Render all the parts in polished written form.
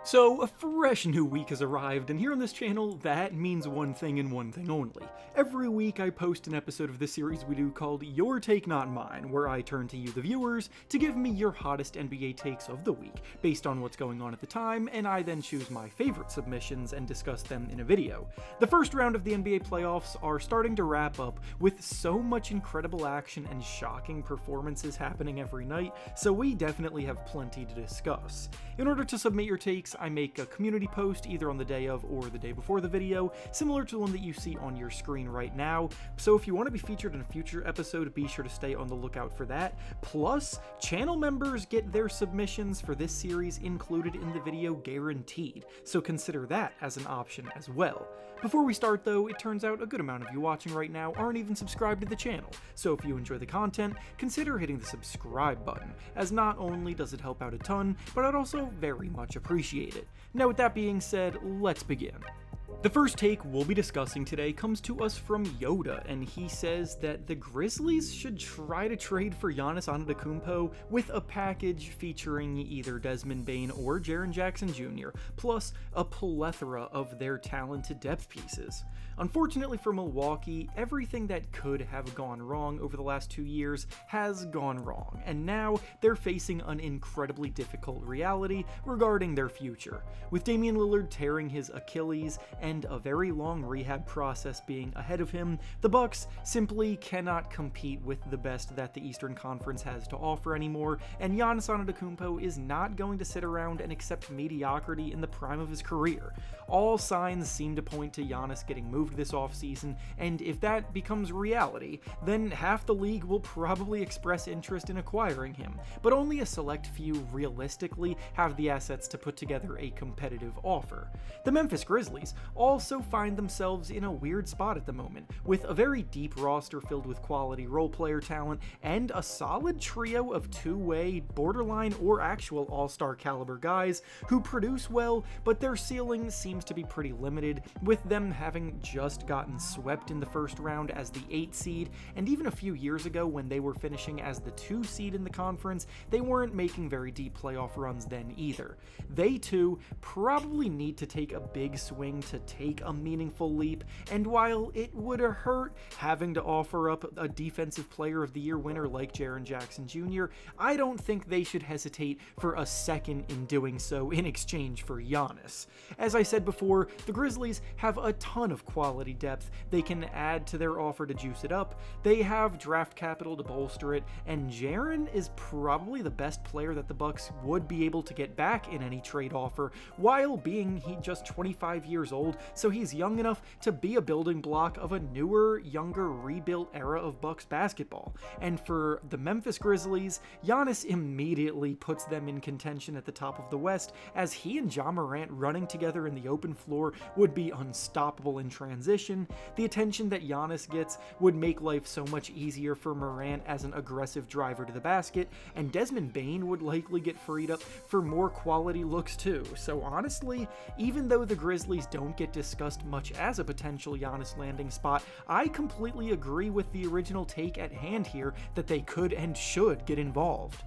So, a fresh new week has arrived, and here on this channel, that means one thing and one thing only. Every week I post an episode of this series we do called Your Take Not Mine, where I turn to you, the viewers, to give me your hottest NBA takes of the week, based on what's going on at the time, and I then choose my favorite submissions and discuss them in a video. The first round of the NBA playoffs are starting to wrap up, with so much incredible action and shocking performances happening every night, so we definitely have plenty to discuss. In order to submit your takes, I make a community post either on the day of or the day before the video, similar to the one that you see on your screen right now, so if you want to be featured in a future episode, be sure to stay on the lookout for that. Plus, channel members get their submissions for this series included in the video guaranteed, so consider that as an option as well. Before we start though, it turns out a good amount of you watching right now aren't even subscribed to the channel, so if you enjoy the content, consider hitting the subscribe button, as not only does it help out a ton, but I'd also very much appreciate it. Now with that being said, let's begin. The first take we'll be discussing today comes to us from Yoda, and he says that the Grizzlies should try to trade for Giannis Antetokounmpo with a package featuring either Desmond Bane or Jaren Jackson Jr., plus a plethora of their talented depth pieces. Unfortunately for Milwaukee, everything that could have gone wrong over the last 2 years has gone wrong, and now they're facing an incredibly difficult reality regarding their future. With Damian Lillard tearing his Achilles and a very long rehab process being ahead of him, the Bucks simply cannot compete with the best that the Eastern Conference has to offer anymore, and Giannis Antetokounmpo is not going to sit around and accept mediocrity in the prime of his career. All signs seem to point to Giannis getting moved this offseason, and if that becomes reality, then half the league will probably express interest in acquiring him, but only a select few realistically have the assets to put together a competitive offer. The Memphis Grizzlies also find themselves in a weird spot at the moment, with a very deep roster filled with quality role player talent and a solid trio of two-way, borderline, or actual all-star caliber guys who produce well, but their ceiling seems to be pretty limited, with them having just gotten swept in the first round as the 8th seed, and even a few years ago when they were finishing as the 2 seed in the conference, they weren't making very deep playoff runs then either. They too probably need to take a big swing to take a meaningful leap, and while it would hurt having to offer up a Defensive Player of the Year winner like Jaren Jackson Jr., I don't think they should hesitate for a second in doing so in exchange for Giannis. As I said before, the Grizzlies have a ton of quality depth they can add to their offer to juice it up, they have draft capital to bolster it, and Jaren is probably the best player that the Bucks would be able to get back in any trade offer, while being just 25 years old, so he's young enough to be a building block of a newer, younger, rebuilt era of Bucks basketball. And for the Memphis Grizzlies, Giannis immediately puts them in contention at the top of the West, as he and Ja Morant running together in the open floor would be unstoppable in transition. The attention that Giannis gets would make life so much easier for Morant as an aggressive driver to the basket, and Desmond Bane would likely get freed up for more quality looks too. So honestly, even though the Grizzlies don't get discussed much as a potential Giannis landing spot, I completely agree with the original take at hand here that they could and should get involved.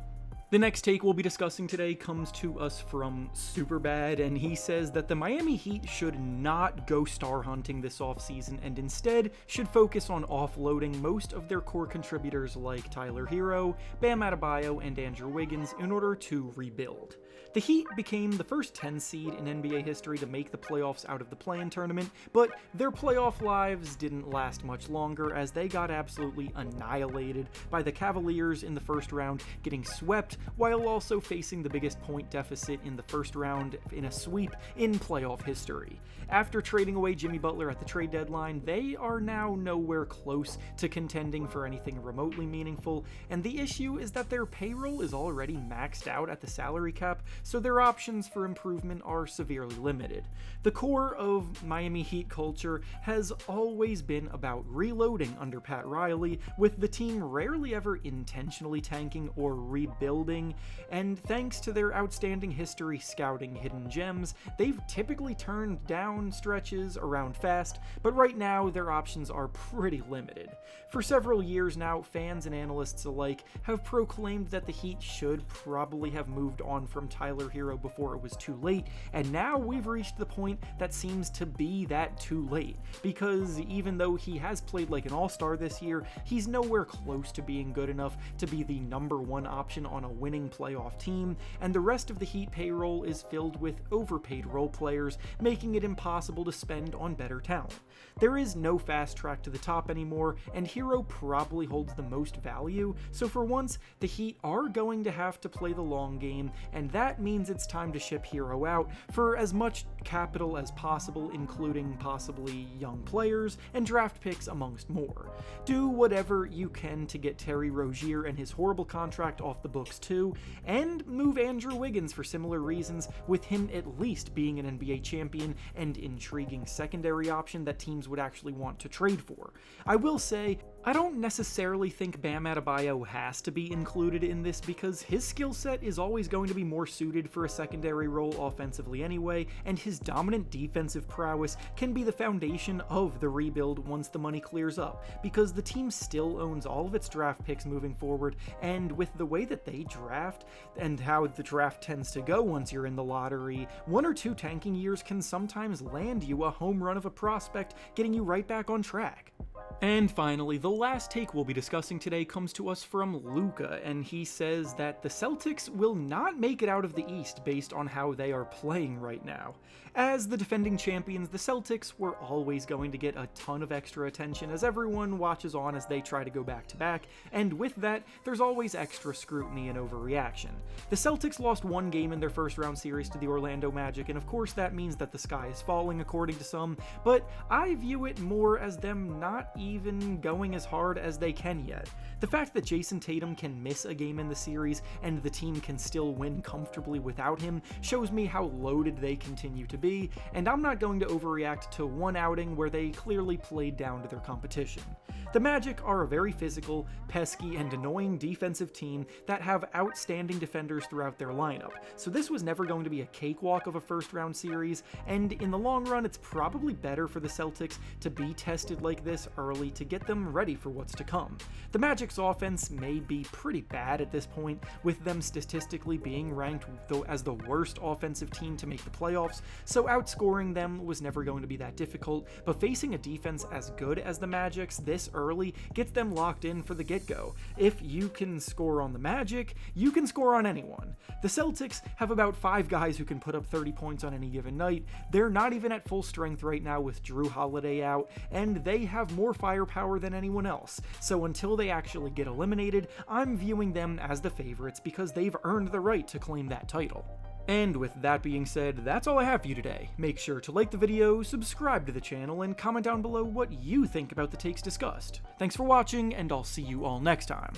The next take we'll be discussing today comes to us from Superbad, and he says that the Miami Heat should not go star hunting this offseason and instead should focus on offloading most of their core contributors like Tyler Hero, Bam Adebayo, and Andrew Wiggins in order to rebuild. The Heat became the first 10 seed in NBA history to make the playoffs out of the play-in tournament, but their playoff lives didn't last much longer as they got absolutely annihilated by the Cavaliers in the first round, getting swept while also facing the biggest point deficit in the first round in a sweep in playoff history. After trading away Jimmy Butler at the trade deadline, they are now nowhere close to contending for anything remotely meaningful, and the issue is that their payroll is already maxed out at the salary cap, so their options for improvement are severely limited. The core of Miami Heat culture has always been about reloading under Pat Riley, with the team rarely ever intentionally tanking or rebuilding, and thanks to their outstanding history scouting hidden gems, they've typically turned down stretches around fast, but right now their options are pretty limited. For several years now, fans and analysts alike have proclaimed that the Heat should probably have moved on from Tyler Hero before it was too late, and now we've reached the point that seems to be that too late, because even though he has played like an all-star this year, he's nowhere close to being good enough to be the #1 option on a winning playoff team, and the rest of the Heat payroll is filled with overpaid role players, making it impossible to spend on better talent. There is no fast track to the top anymore, and Hero probably holds the most value, so for once, the Heat are going to have to play the long game, and that means it's time to ship Hero out for as much capital as possible, including possibly young players and draft picks amongst more. Do whatever you can to get Terry Rozier and his horrible contract off the books too, and move Andrew Wiggins for similar reasons, with him at least being an NBA champion and intriguing secondary option that teams would actually want to trade for. I will say, I don't necessarily think Bam Adebayo has to be included in this because his skill set is always going to be more suited for a secondary role offensively anyway, and his dominant defensive prowess can be the foundation of the rebuild once the money clears up, because the team still owns all of its draft picks moving forward, and with the way that they draft and how the draft tends to go once you're in the lottery, 1 or 2 tanking years can sometimes land you a home run of a prospect, getting you right back on track. And finally, the last take we'll be discussing today comes to us from Luca, and he says that the Celtics will not make it out of the East based on how they are playing right now. As the defending champions, the Celtics were always going to get a ton of extra attention as everyone watches on as they try to go back-to-back, and with that, there's always extra scrutiny and overreaction. The Celtics lost 1 game in their first-round series to the Orlando Magic, and of course that means that the sky is falling according to some, but I view it more as them not even going as hard as they can yet. The fact that Jason Tatum can miss a game in the series and the team can still win comfortably without him shows me how loaded they continue to be, and I'm not going to overreact to one outing where they clearly played down to their competition. The Magic are a very physical, pesky, and annoying defensive team that have outstanding defenders throughout their lineup, so this was never going to be a cakewalk of a first-round series, and in the long run it's probably better for the Celtics to be tested like this early to get them ready for what's to come. The Magic's offense may be pretty bad at this point, with them statistically being ranked as the worst offensive team to make the playoffs, so outscoring them was never going to be that difficult, but facing a defense as good as the Magic's this early gets them locked in for the get-go. If you can score on the Magic, you can score on anyone. The Celtics have about 5 guys who can put up 30 points on any given night. They're not even at full strength right now with Drew Holiday out, and they have more firepower than anyone else, so until they actually get eliminated, I'm viewing them as the favorites because they've earned the right to claim that title. And with that being said, that's all I have for you today. Make sure to like the video, subscribe to the channel, and comment down below what you think about the takes discussed. Thanks for watching, and I'll see you all next time.